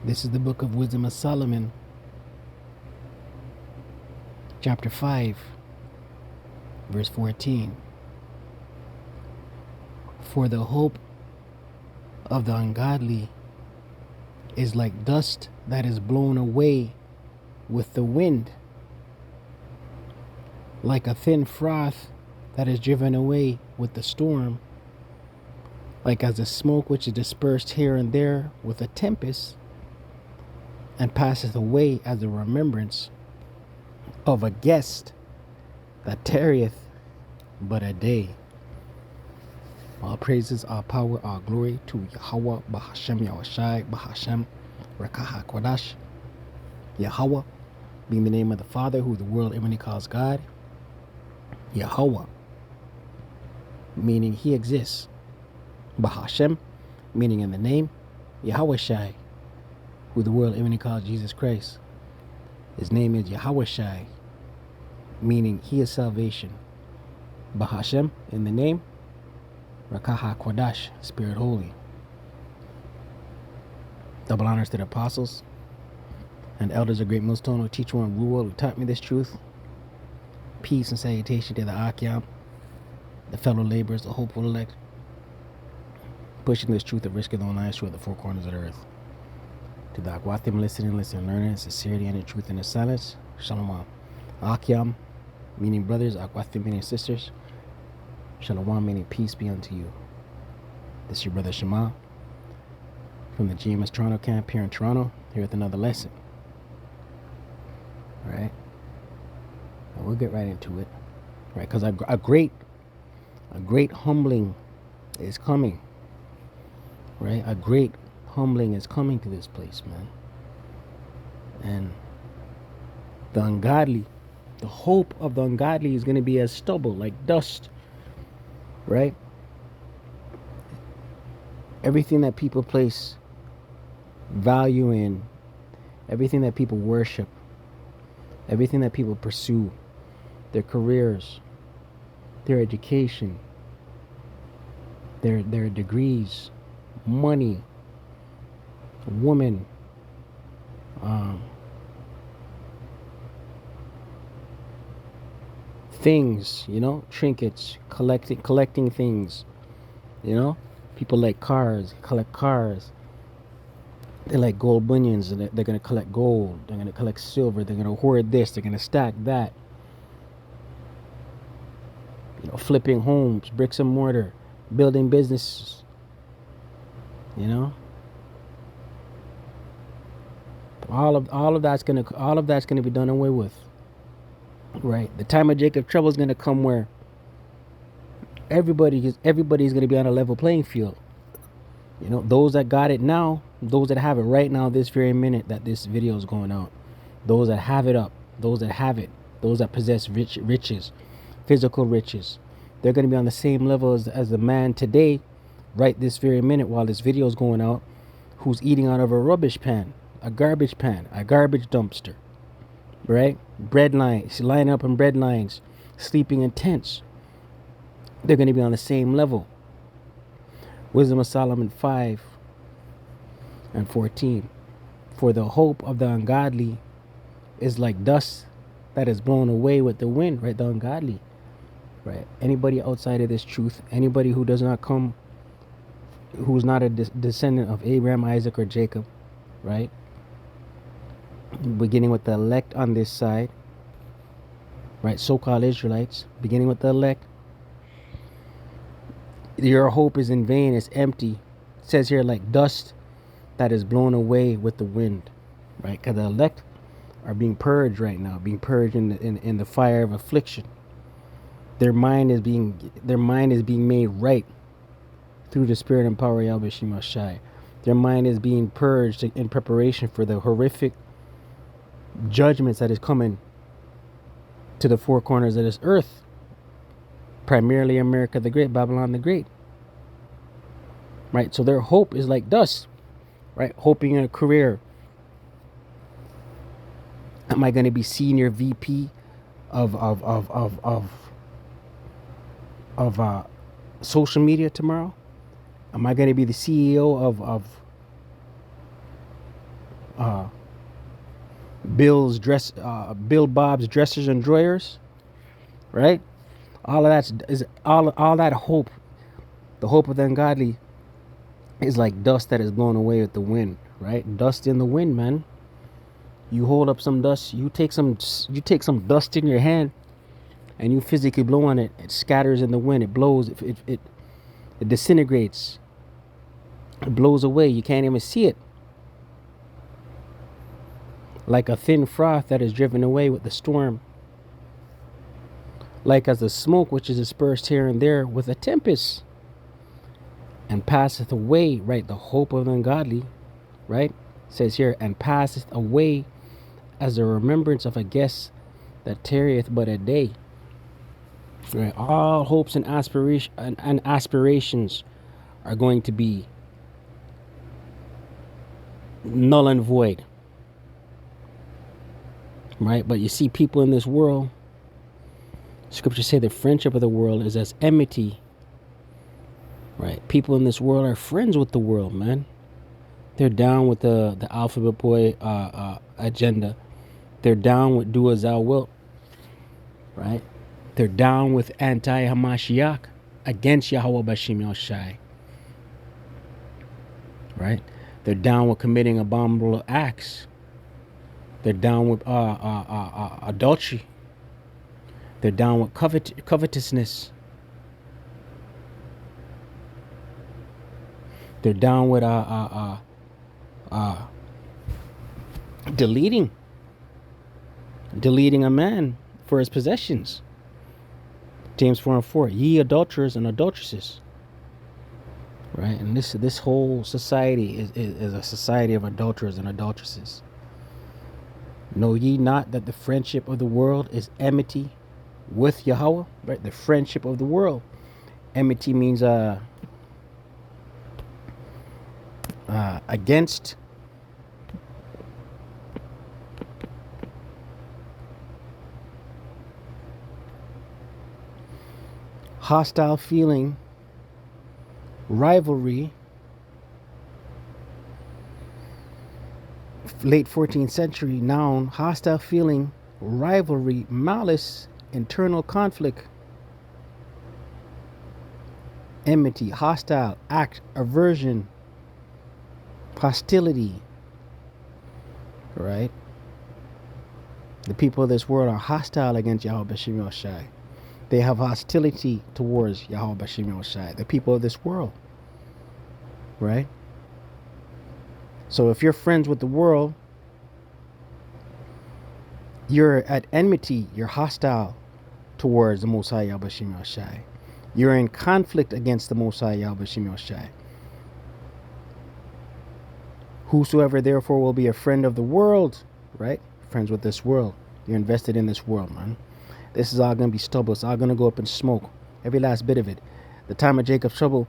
This is the book of Wisdom of Solomon, chapter 5, verse 14. For the hope of the ungodly is like dust that is blown away with the wind, like a thin froth that is driven away with the storm, like as the smoke which is dispersed here and there with a tempest, and passeth away as the remembrance of a guest that tarrieth but a day. All praises, all power, all glory to Yahweh, Bahashem, Yahushai, Bahashem, Rakaha Kodash. Yahweh being the name of the Father, who the world everybody calls God. Yahweh, meaning He exists. Bahashem, meaning in the name. Yahweh Shai, who the world everybody calls Jesus Christ. His name is Yahweh Shai, meaning He is salvation. Bahashem, in the name. Rakaha Kodash, Spirit Holy. Double honors to the apostles and elders of Great Millstone, who teach one rule, who taught me this truth. Peace and salutation to the Akyam, the fellow laborers, the hopeful elect, pushing this truth at risk of the lives through the four corners of the earth. To the Akwathim listening, learning, sincerity, and the truth in the silence. Shalom. Akyam, meaning brothers, Akwathim, meaning sisters. Shalom, meaning peace be unto you. This is your brother Shema from the GMS Toronto camp here in Toronto, here with another lesson. All right, and we'll get right into it, right? Because a great humbling is coming, right? A great humbling is coming to this place, man. And the ungodly, the hope of the ungodly is going to be as stubble, like dust, right? Everything that people place value in, everything that people worship, everything that people pursue, their careers, their education, their degrees, money, woman, things, trinkets, collecting things, people like cars, collect cars. They like gold bunions, and they're going to collect gold, they're going to collect silver, they're going to hoard this, they're going to stack that. Flipping homes, bricks and mortar, building businesses, all of that's gonna be done away with, right? The time of Jacob trouble is gonna come where everybody's gonna be on a level playing field. Those that got it now, those that have it right now, this very minute that this video is going out, those that have it up, those that have it, those that possess riches, physical riches, they're going to be on the same level as the man today, right this very minute while this video is going out, who's eating out of a rubbish pan, a garbage dumpster, right? Bread lines, lining up in bread lines, sleeping in tents. They're going to be on the same level. Wisdom of Solomon 5 and 14. For the hope of the ungodly is like dust that is blown away with the wind, right? The ungodly, right? Anybody outside of this truth, anybody who does not come, who's not a descendant of Abraham, Isaac, or Jacob, right? Beginning with the elect on this side, right? So-called Israelites, beginning with the elect. Your hope is in vain, it's empty. It says here like dust that is blown away with the wind, right? Because the elect are being purged right now, being purged in the fire of affliction. Their mind is being made right through the spirit and power of Yahweh Shema Shai. Their mind is being purged in preparation for the horrific judgments that is coming to the four corners of this earth. Primarily America the Great, Babylon the Great. Right? So their hope is like dust. Right? Hoping in a career. Am I going to be senior VP of social media tomorrow? Am I going to be the CEO Bill Bob's dressers and drawers, right? All of that's is all that hope, the hope of the ungodly, is like dust that is blown away with the wind, right? Dust in the wind, man. You hold up some dust, you take some dust in your hand, and you physically blow on it. It scatters in the wind. It blows. It disintegrates. It blows away. You can't even see it. Like a thin froth that is driven away with the storm. Like as the smoke which is dispersed here and there with a tempest, and passeth away, right? The hope of the ungodly, right? It says here, and passeth away as the remembrance of a guest that tarrieth but a day. Right? All hopes and aspirations are going to be null and void. Right? But you see people in this world, scriptures say the friendship of the world is as enmity. Right? People in this world are friends with the world, man. They're down with the alphabet boy agenda. They're down with do as thou wilt. Right? They're down with anti-Hamashiach against Yahweh Bashim Yoshai. Right? They're down with committing abominable acts. They're down with adultery. They're down with covetousness. They're down with deleting a man for his possessions. James 4:4, ye adulterers and adulteresses. Right? And this whole society is a society of adulterers and adulteresses. Know ye not that the friendship of the world is enmity with Yahweh? Right? The friendship of the world. Enmity means against. Hostile feeling, rivalry. Late 14th century noun, hostile feeling, rivalry, malice, internal conflict, enmity, hostile, act, aversion, hostility. Right? The people of this world are hostile against Yahweh Bashim Yoshai. They have hostility towards Yahweh Bashim Yoshai, the people of this world. Right? So if you're friends with the world, you're at enmity, you're hostile towards the Most High Yahweh Bashim Yoshai. You're in conflict against the Most High Yahweh Bashim Yoshai. Whosoever therefore will be a friend of the world, right? Friends with this world. You're invested in this world, man. This is all going to be stubble. It's all going to go up in smoke. Every last bit of it. The time of Jacob's trouble,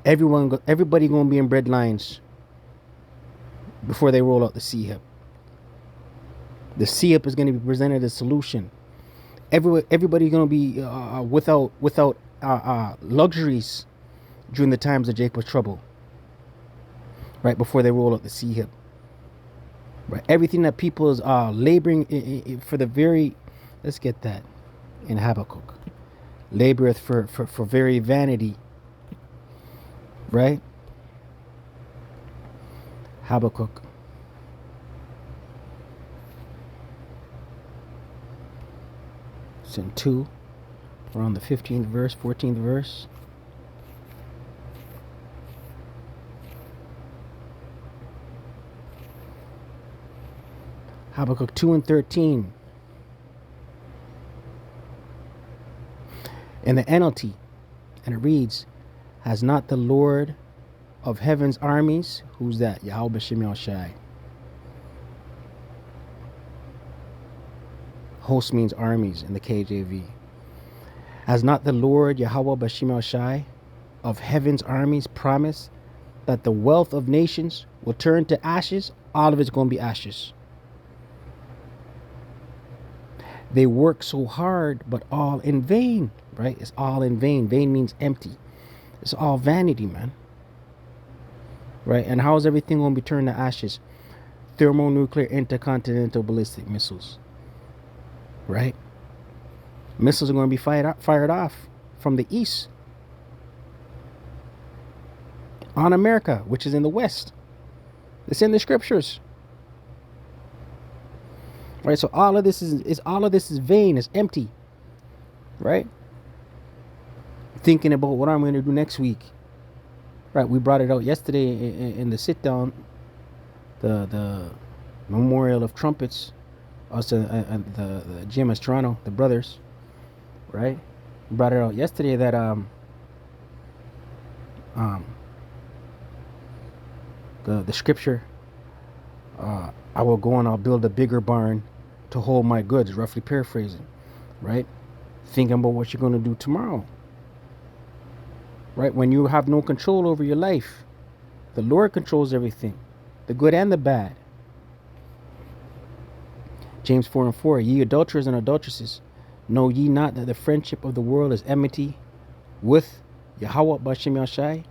everybody going to be in bread lines before they roll out the sea-hip. The sea-hip is going to be presented as a solution. Everybody's going to be without luxuries during the times of Jacob's trouble. Right before they roll out the sea-hip. Right, everything that people is laboring for the very. Let's get that in Habakkuk. Laboreth for very vanity. Right? Habakkuk. It's in 2. Around the 15th verse, 14th verse. Habakkuk 2:13. In the NLT, and it reads, has not the Lord of heaven's armies, who's that? Yahweh Bashim Yoshai. Host means armies in the KJV. Has not the Lord Yahweh Bashim Yoshai of heaven's armies promised that the wealth of nations will turn to ashes? All of it's going to be ashes. They work so hard, but all in vain, right? It's all in vain. Vain means empty. It's all vanity, man. Right? And how is everything going to be turned to ashes? thermonuclear intercontinental ballistic missiles, right? Missiles are going to be fired off from the east on America, which is in the west. It's in the scriptures, right? So all of this is vain, it's empty, right? Thinking about what I'm going to do next week, right? We brought it out yesterday in the sit down, the memorial of trumpets, us and the GMS Toronto, the brothers, right? We brought it out yesterday that the scripture, I will go and I'll build a bigger barn to hold my goods, roughly paraphrasing, right? Thinking about what you're going to do tomorrow, right? When you have no control over your life, the Lord controls everything, the good and the bad. James 4:4, ye adulterers and adulteresses, know ye not that the friendship of the world is enmity with Yahweh Bashem Yashai?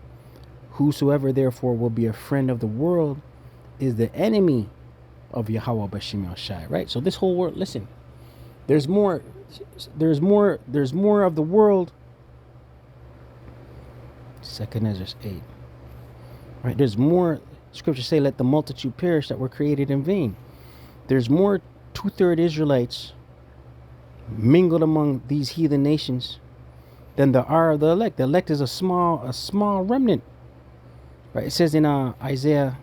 Whosoever therefore will be a friend of the world is the enemy of Yahweh Bashem Yashai, right? So this whole world, listen, there's more of the world. 2nd Ezra 8, right? There's more. Scriptures say, let the multitude perish that were created in vain. There's more 2/3 Israelites mingled among these heathen nations than there are of the elect. The elect is a small remnant, right? It says in Isaiah,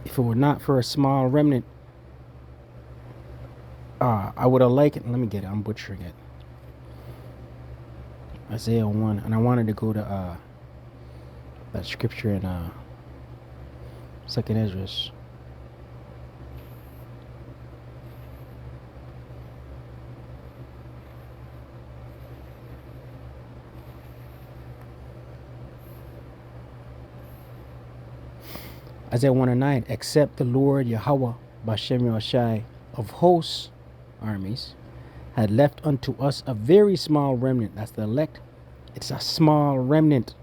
if it were not for a small remnant, I would have liked it. Let me get it. I'm butchering it. Isaiah 1, and I wanted to go to that scripture in 2nd Ezra. Isaiah 1:9, except the Lord Yahweh Bashem Yashai of hosts, armies, had left unto us a very small remnant. That's the elect. It's a small remnant,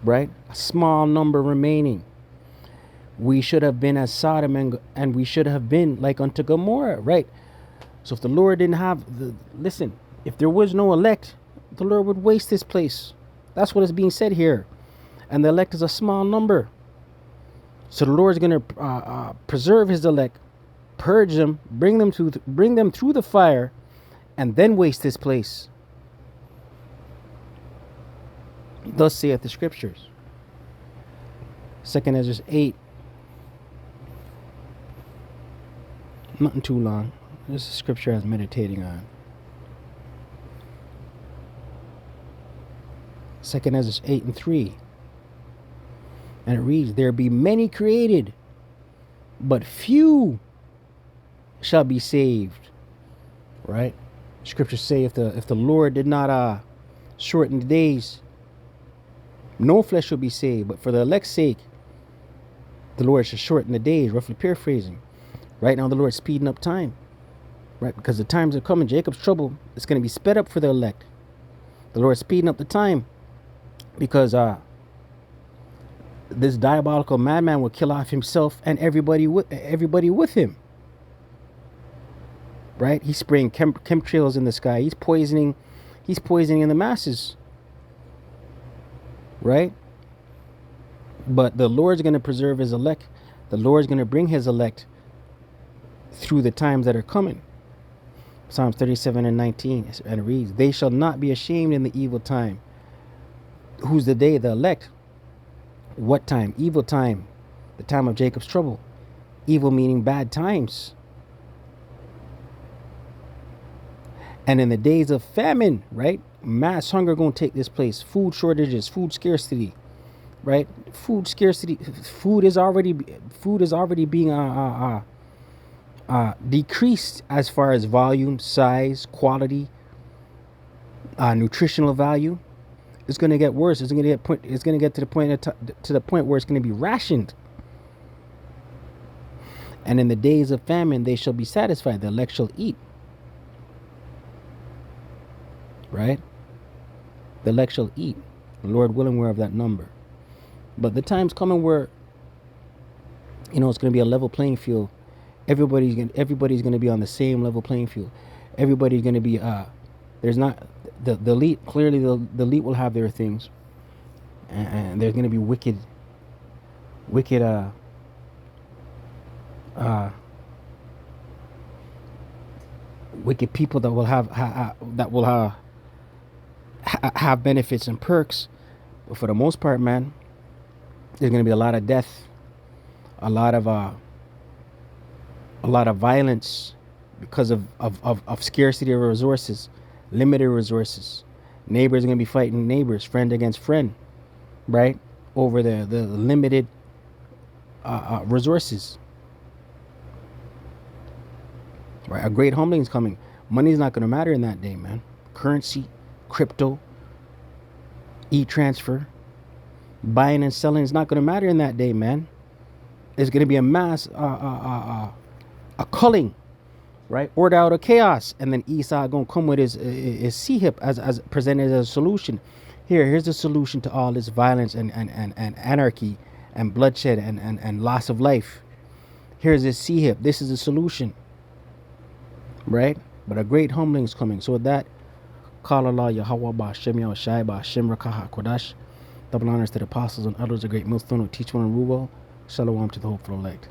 right? A small number remaining. We should have been as Sodom, and we should have been like unto Gomorrah, right? So if the Lord didn't have listen, if there was no elect, the Lord would waste this place. That's what is being said here. And the elect is a small number. So the Lord is going to preserve his elect, purge them, bring them through the fire, and then waste this place. Thus saith the scriptures. 2nd Ezra 8. Nothing too long. This is scripture I was meditating on. 2nd Ezra 8:3. And it reads, there be many created, but few shall be saved. Right? Scriptures say if the Lord did not shorten the days, no flesh will be saved. But for the elect's sake, the Lord shall shorten the days, roughly paraphrasing. Right now the Lord's speeding up time. Right? Because the times are coming. Jacob's trouble is going to be sped up for the elect. The Lord's speeding up the time because this diabolical madman will kill off himself and everybody with him. Right? He's spraying chemtrails in the sky. He's poisoning the masses. Right? But the Lord's going to preserve his elect. The Lord's going to bring his elect through the times that are coming. Psalms 37:19, and it reads, they shall not be ashamed in the evil time. Who's the day? The elect. What time? Evil time. The time of Jacob's trouble. Evil meaning bad times. And in the days of famine, right? Mass hunger going to take this place. Food shortages, food scarcity, right? Food scarcity. Food is already being decreased as far as volume, size, quality, nutritional value. It's going to get worse. It's going to get to the point where it's going to be rationed. And in the days of famine, they shall be satisfied. The elect shall eat. Right? The elect shall eat. The Lord willing, we're of that number. But the time's coming where, it's going to be a level playing field. Everybody's gonna be on the same level playing field. Everybody's gonna be there's not the elite. Clearly, the elite will have their things, and there's gonna be wicked wicked people that will have benefits and perks. But for the most part, man, there's gonna be a lot of death, a lot of violence because of scarcity of resources, limited resources. Neighbors are going to be fighting neighbors, friend against friend, right? Over the limited resources. Right? A great humbling is coming. Money is not going to matter in that day, man. Currency, crypto, e-transfer, buying and selling is not going to matter in that day, man. There's going to be a mass a culling, right? Order out of chaos, and then Esau gonna come with his sihip as presented as a solution. Here's the solution to all this violence and anarchy and bloodshed and loss of life. Here's this sihip. This is the solution, right? But a great humbling is coming. So with that, call Allah Yahweh Ba'Shem Yahushai Ba'Shem Rakaha Kodash. Double honors to the apostles and others, a great millstone who teach one and rule well. Shalom to the hopeful elect.